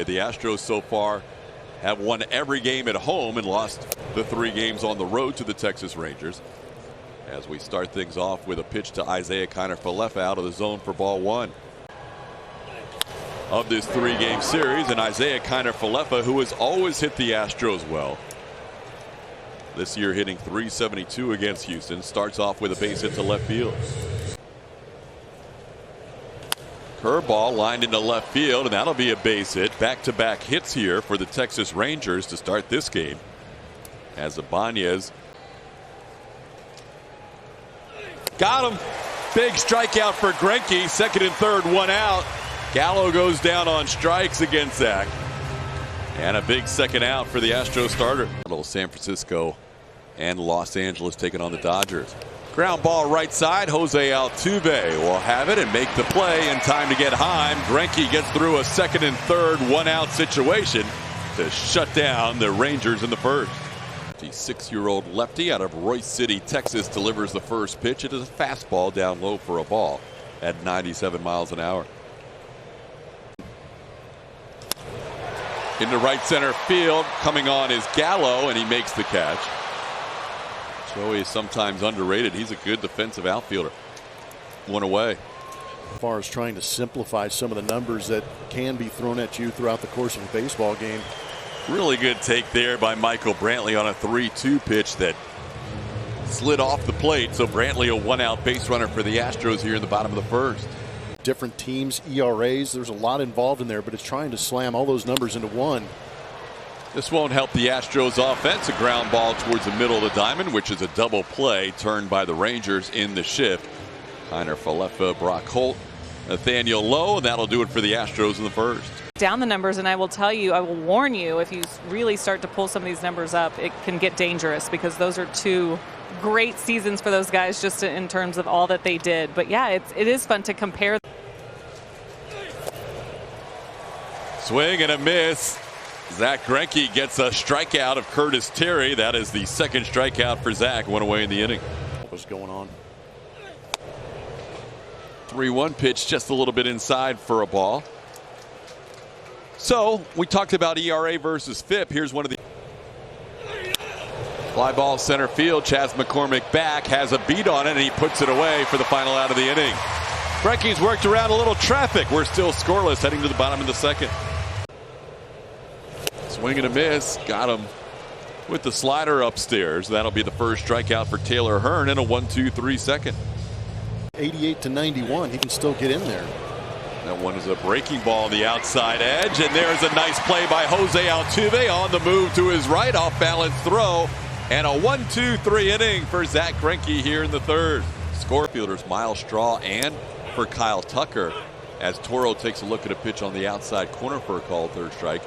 The Astros so far have won every game at home and lost the 3 games on the road to the Texas Rangers. As we start things off with a pitch to Isaiah Kiner-Falefa out of the zone for ball 1 of this 3-game series. And Isaiah Kiner-Falefa, who has always hit the Astros well, this year hitting .372 against Houston, starts off with a base hit to left field. Curveball lined into left field, and that'll be a base hit. Back-to-back hits here for the Texas Rangers to start this game, as Ibanez got him. Big strikeout for Greinke. Second and third, 1 out. Gallo goes down on strikes against Zach, and a big second out for the Astros starter. San Francisco and Los Angeles taking on the Dodgers. Ground ball right side. Jose Altuve will have it and make the play in time to get Heim. Greinke gets through a second and third 1-out situation to shut down the Rangers in the first. The 6-year-old lefty out of Royce City, Texas, delivers the first pitch. It is a fastball down low for a ball at 97 miles an hour. Into right center field. Coming on is Gallo, and he makes the catch. Joey is sometimes underrated. He's a good defensive outfielder. 1 away. As far as trying to simplify some of the numbers that can be thrown at you throughout the course of a baseball game. Really good take there by Michael Brantley on a 3-2 pitch that slid off the plate. So Brantley, a 1-out base runner for the Astros here in the bottom of the first. Different teams, ERAs, there's a lot involved in there, but it's trying to slam all those numbers into one. This won't help the Astros offense. A ground ball towards the middle of the diamond, which is a double play turned by the Rangers in the shift. Kiner-Falefa, Brock Holt, Nathaniel Lowe, and that'll do it for the Astros in the first. Down the numbers, and I will tell you, I will warn you, if you really start to pull some of these numbers up, it can get dangerous, because those are 2 great seasons for those guys just in terms of all that they did. But yeah, it is fun to compare. Swing and a miss. Zach Greinke gets a strikeout of Curtis Terry. That is the second strikeout for Zach. 1 away in the inning. What's going on? 3-1 pitch, just a little bit inside for a ball. So we talked about ERA versus FIP. Here's one of the fly ball center field. Chas McCormick back, has a beat on it, and he puts it away for the final out of the inning. Greinke's worked around a little traffic. We're still scoreless heading to the bottom of the second. Swing and a miss. Got him with the slider upstairs. That'll be the first strikeout for Taylor Hearn in a 1-2-3 second. 88 to 91. He can still get in there. That one is a breaking ball on the outside edge, and there's a nice play by Jose Altuve on the move to his right, off balance throw, and a 1-2-3 inning for Zach Greinke here in the third. Score fielders Miles Straw and for Kyle Tucker, as Toro takes a look at a pitch on the outside corner for a called third strike.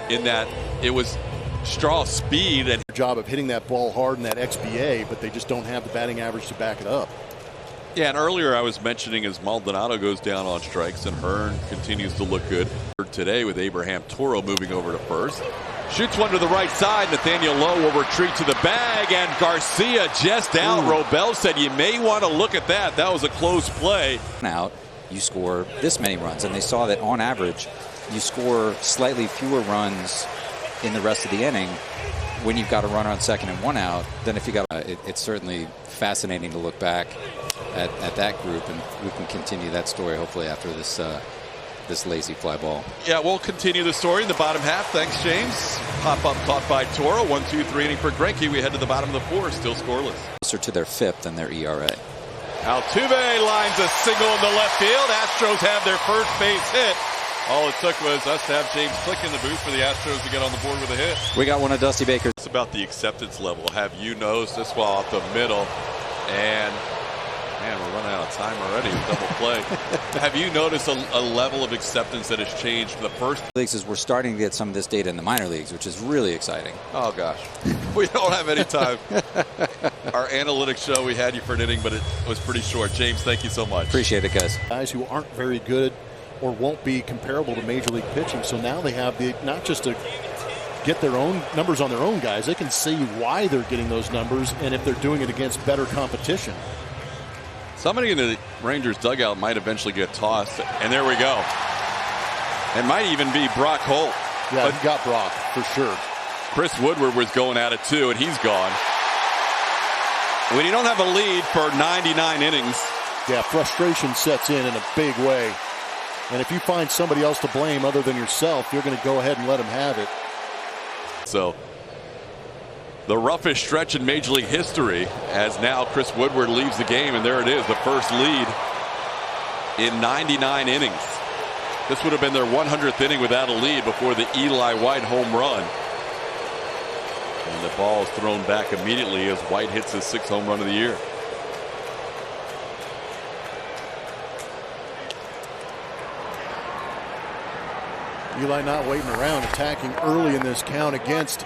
In that it was Straw's speed and job of hitting that ball hard in that XBA, but they just don't have the batting average to back it up. Yeah, and earlier I was mentioning as Maldonado goes down on strikes, and Hearn continues to look good today with Abraham Toro moving over to first. Shoots one to the right side. Nathaniel Lowe will retreat to the bag, and Garcia just out. Robel said you may want to look at that. That was a close play. Out, you score this many runs, and they saw that on average you score slightly fewer runs in the rest of the inning when you've got a runner on second and 1 out than if you got. It's certainly fascinating to look back at that group, and we can continue that story hopefully after this this lazy fly ball. Yeah, we'll continue the story in the bottom half. Thanks, James. Pop up caught by Toro. 1-2-3 inning for Greinke. We head to the bottom of the fourth, still scoreless. Closer to their FIP than their ERA. Altuve lines a single in the left field. Astros have their first base hit. All it took was us to have James Click in the booth for the Astros to get on the board with a hit. We got one of Dusty Baker's. It's about the acceptance level. Have you noticed this ball off the middle? And man, we're running out of time already. Double play. Have you noticed a level of acceptance that has changed from the first leagues? Is we're starting to get some of this data in the minor leagues, which is really exciting. Oh gosh, we don't have any time. Our analytics show, we had you for an inning, but it was pretty short. James, thank you so much. Appreciate it, guys. Guys who aren't very good or won't be comparable to Major League pitching. So now they have the, not just to get their own numbers on their own guys, they can see why they're getting those numbers and if they're doing it against better competition. Somebody in the Rangers dugout might eventually get tossed, and there we go. It might even be Brock Holt. Yeah, but he got Brock for sure. Chris Woodward was going at it too, and he's gone. When you don't have a lead for 99 innings. Yeah, frustration sets in a big way. And if you find somebody else to blame other than yourself, you're going to go ahead and let them have it. So the roughest stretch in Major League history, as now Chris Woodward leaves the game, and there it is, the first lead in 99 innings. This would have been their 100th inning without a lead before the Eli White home run. And the ball is thrown back immediately as White hits his 6th home run of the year. Eli not waiting around, attacking early in this count against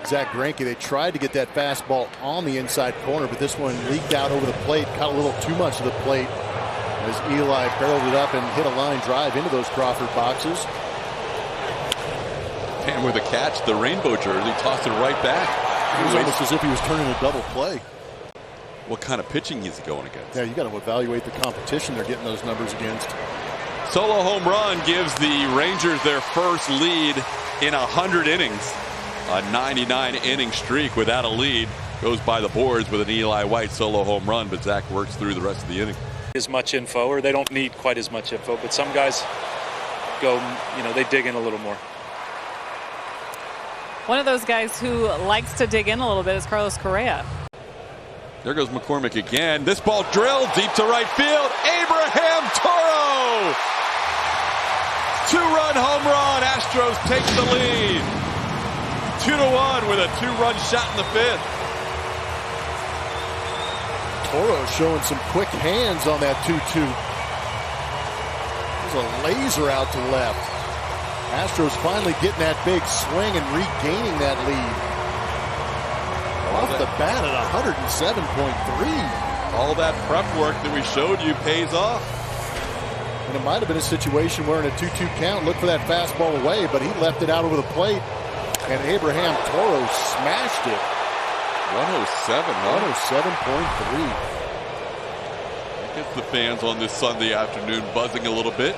Zach Greinke. They tried to get that fastball on the inside corner, but this one leaked out over the plate, caught a little too much of the plate as Eli barreled it up and hit a line drive into those Crawford boxes. And with a catch, the rainbow jersey tossed it right back. It was almost as if he was turning a double play. What kind of pitching is he going against? Yeah, you got to evaluate the competition they're getting those numbers against. Solo home run gives the Rangers their first lead in 100 innings. A 99 inning streak without a lead goes by the boards with an Eli White solo home run, but Zach works through the rest of the inning. As much info, or they don't need quite as much info, but some guys go, they dig in a little more. One of those guys who likes to dig in a little bit is Carlos Correa. There goes McCormick again. This ball drilled deep to right field. Abraham Toro! 2-run home run. Astros take the lead. 2-1 with a 2-run shot in the 5th. Toro showing some quick hands on that 2-2. There's a laser out to left. Astros finally getting that big swing and regaining that lead. Off the bat at 107.3. All that prep work that we showed you pays off. And it might have been a situation where in a 2-2 count, look for that fastball away, but he left it out over the plate. And Abraham Toro smashed it. 107, huh? 107.3. That gets the fans on this Sunday afternoon buzzing a little bit.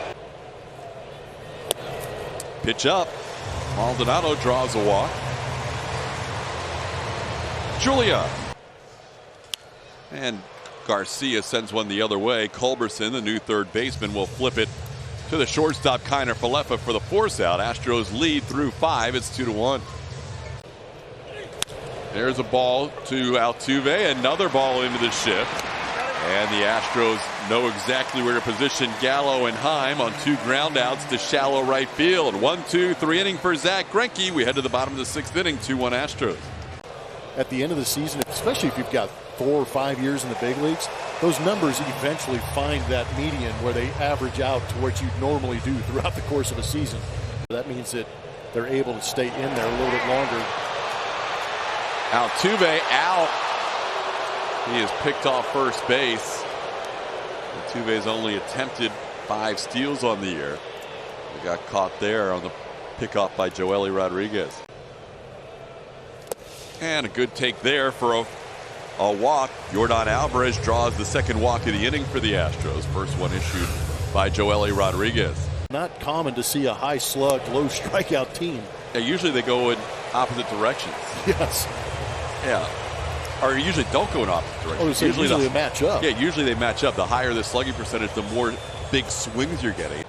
Pitch up. Maldonado draws a walk. Julia. And Garcia sends one the other way. Culberson, the new third baseman, will flip it to the shortstop Kiner Falefa for the force out. Astros lead through 5. It's 2-1. There's a ball to Altuve. Another ball into the shift. And the Astros know exactly where to position Gallo and Heim on 2 groundouts to shallow right field. 1-2-3 inning for Zach Greinke. We head to the bottom of the 6th inning. 2-1 Astros. At the end of the season, especially if you've got 4 or 5 years in the big leagues, those numbers eventually find that median where they average out to what you normally do throughout the course of a season. That means that they're able to stay in there a little bit longer. Altuve out. He is picked off first base. Altuve's only attempted 5 steals on the year. He got caught there on the pickoff by Joely Rodriguez. And a good take there for a walk. Yordan Alvarez draws the second walk of the inning for the Astros. First one issued by Joely Rodriguez. Not common to see a high slug, low strikeout team. Yeah, usually they go in opposite directions. Yes. Yeah. Or usually don't go in opposite directions. Oh, so usually they match up. Yeah, usually they match up. The higher the slugging percentage, the more big swings you're getting.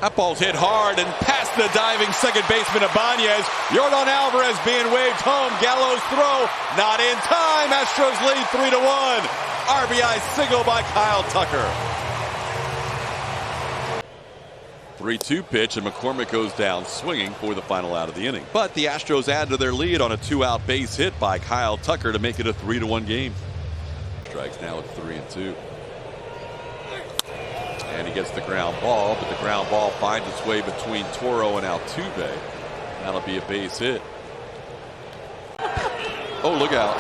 That ball's hit hard and past the diving second baseman Ibanez. Yordan Alvarez being waved home. Gallo's throw not in time. Astros lead 3-1. RBI single by Kyle Tucker. 3-2 pitch, and McCormick goes down swinging for the final out of the inning. But the Astros add to their lead on a 2-out base hit by Kyle Tucker to make it a 3-1 game. Strikes now at 3-2. And he gets the ground ball, but the ground ball finds its way between Toro and Altuve. That'll be a base hit. Oh, look out.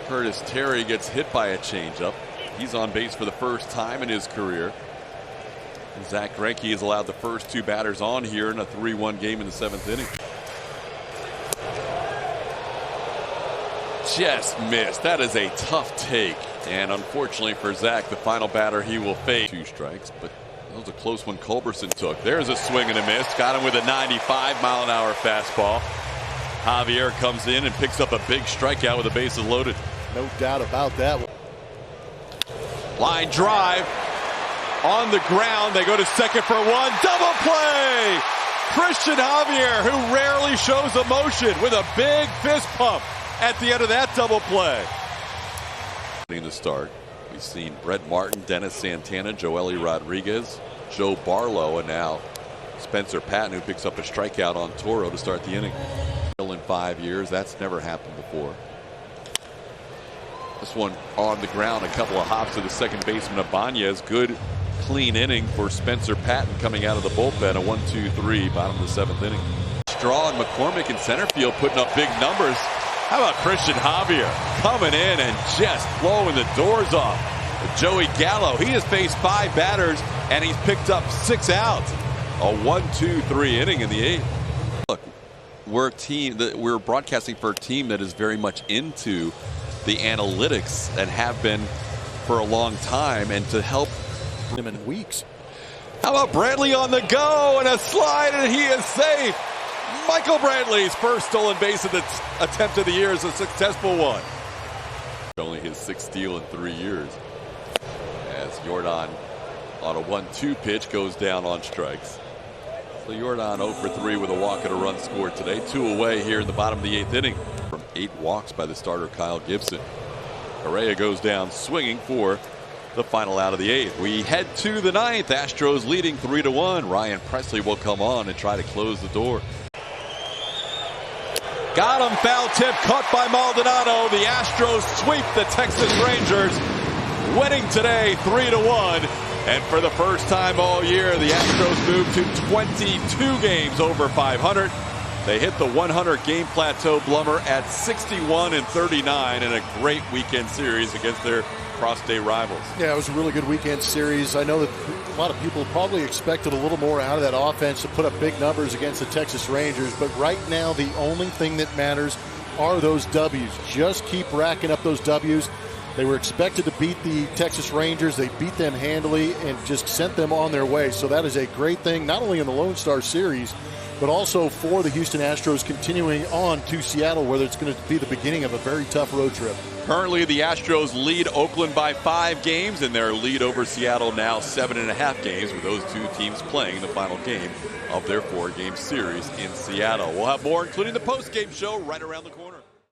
Curtis Terry gets hit by a changeup. He's on base for the first time in his career. And Zach Greinke has allowed the first 2 batters on here in a 3-1 game in the 7th inning. Just missed. That is a tough take. And unfortunately for Zach, the final batter he will face. 2 strikes, but that was a close one Culberson took. There's a swing and a miss. Got him with a 95-mile-an-hour fastball. Javier comes in and picks up a big strikeout with the bases loaded. No doubt about that. Line drive on the ground. They go to second for 1. Double play! Christian Javier, who rarely shows emotion, with a big fist pump at the end of that double play. In the start, we've seen Brett Martin, Dennis Santana, Joely Rodriguez, Joe Barlow, and now Spencer Patton, who picks up a strikeout on Toro to start the inning. In 5 years, that's never happened before. This one on the ground, a couple of hops to the second baseman Ibanez. Good, clean inning for Spencer Patton coming out of the bullpen. A 1-2-3, bottom of the 7th inning. Straw and McCormick in center field putting up big numbers. How about Christian Javier coming in and just blowing the doors off? Joey Gallo, he has faced 5 batters and he's picked up 6 outs. A 1-2-3 inning in the 8th. Look, we're broadcasting for a team that is very much into the analytics and have been for a long time, and to help him in weeks. How about Bradley on the go and a slide, and he is safe. Michael Bradley's first stolen base attempt of the year is a successful one. Only his 6th steal in 3 years. As Jordan on a 1-2 pitch goes down on strikes. So Jordan 0 for 3 with a walk and a run scored today. 2 away here in the bottom of the 8th inning. From 8 walks by the starter Kyle Gibson. Correa goes down swinging for the final out of the 8th. We head to the 9th. Astros leading 3-1. Ryan Presley will come on and try to close the door. Got him, foul tip caught by Maldonado. The Astros sweep the Texas Rangers, winning today 3-1. And for the first time all year, the Astros move to 22 games over 500. They hit the 100-game plateau blummer at 61-39 in a great weekend series against their cross-state rivals. Yeah, it was a really good weekend series. I know that a lot of people probably expected a little more out of that offense to put up big numbers against the Texas Rangers, but right now the only thing that matters are those W's. Just keep racking up those W's. They were expected to beat the Texas Rangers. They beat them handily and just sent them on their way. So that is a great thing, not only in the Lone Star Series, but also for the Houston Astros continuing on to Seattle, where it's going to be the beginning of a very tough road trip. Currently, the Astros lead Oakland by 5 games, and their lead over Seattle now 7.5 games, with those 2 teams playing the final game of their 4-game series in Seattle. We'll have more, including the post-game show, right around the corner.